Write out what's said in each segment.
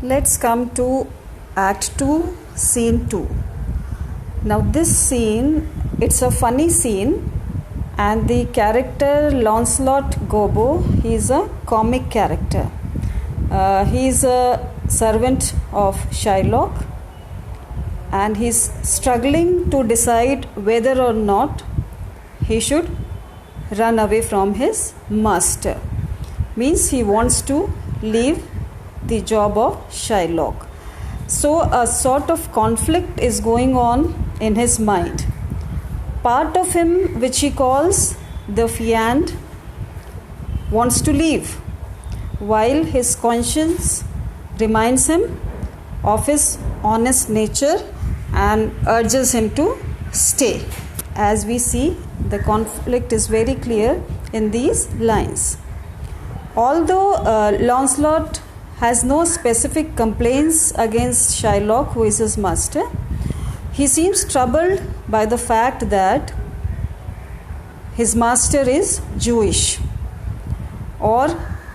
Let's come to Act 2, Scene 2. Now this scene, it's a funny scene, and the character Lancelot Gobbo, he is a comic character. He is a servant of Shylock, and he's struggling to decide whether or not he should run away from his master. Means he wants to leave the job of Shylock. So a sort of conflict is going on in his mind. Part of him, which he calls the Fiend, wants to leave, while his conscience reminds him of his honest nature and urges him to stay. As we see, the conflict is very clear in these lines. Although Lancelot has no specific complaints against Shylock, who is his master, he seems troubled by the fact that his master is Jewish. Or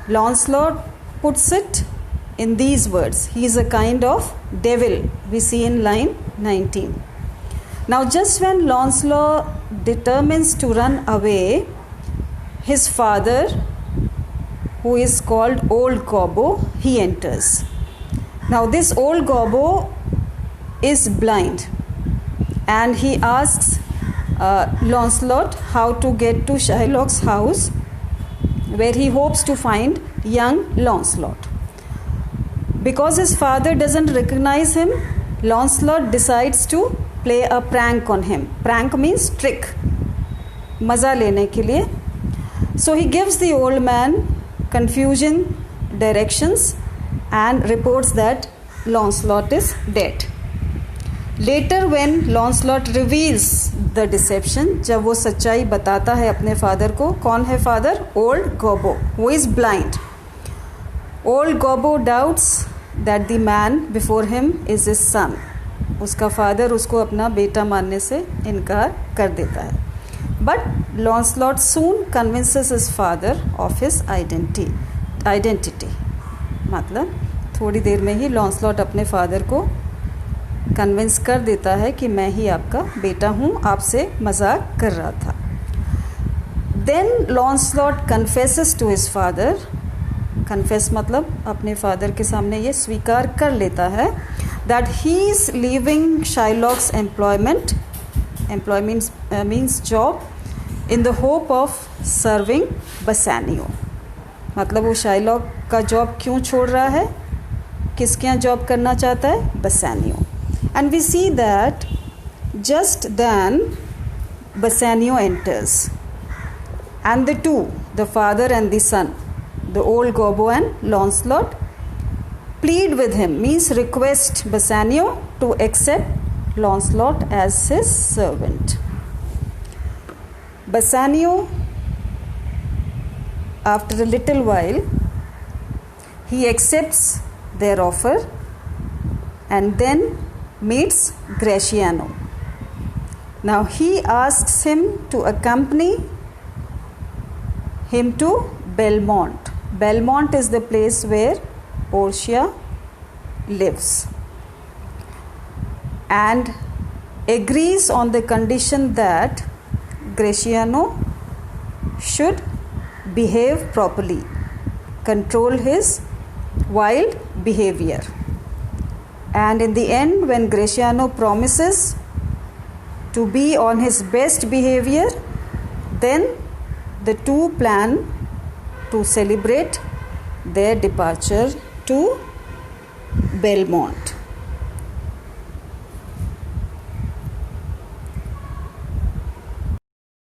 Lancelot puts it in these words: he is a kind of devil, we see in line 19. Now just when Lancelot determines to run away, his father, who is called Old Gobbo, he enters. Now this Old Gobbo is blind, and he asks Lancelot how to get to Shylock's house, where he hopes to find young Lancelot. Because his father doesn't recognize him, Lancelot decides to play a prank on him. Prank means trick, मज़ा लेने के लिए. So he gives the old man confusing directions and reports that Lancelot is dead. Later when Lancelot reveals the deception, जब वो सच्चाई बताता है अपने फादर को, कौन है father? Old Gobbo, who is blind. Old Gobbo doubts that the man before him is his son. उसका फादर उसको अपना बेटा मानने से इनकार कर देता है. But Lancelot soon convinces his father of his identity. मतलब थोड़ी देर में ही Lancelot अपने फादर को कन्विंस कर देता है कि मैं ही आपका बेटा हूँ, आपसे मजाक कर रहा था. Then Lancelot confesses to his father. Confess मतलब अपने फादर के सामने ये स्वीकार कर लेता है that he is leaving Shylock's employment means job, in the hope of serving Bassanio. मतलब वो Shylock का जॉब क्यों छोड़ रहा है? किसके यहाँ जॉब करना चाहता है? Bassanio. And we see that just then Bassanio enters, and the two, the father and the son, the old Gobbo and Lancelot, plead with him, means request Bassanio to accept Lancelot as his servant. Bassanio, after a little while, he accepts their offer and then meets Gratiano. Now he asks him to accompany him to Belmont. Belmont is the place where Portia lives, and agrees on the condition that Gratiano should behave properly, control his wild behavior. And in the end, when Gratiano promises to be on his best behavior, then the two plan to celebrate their departure to Belmont.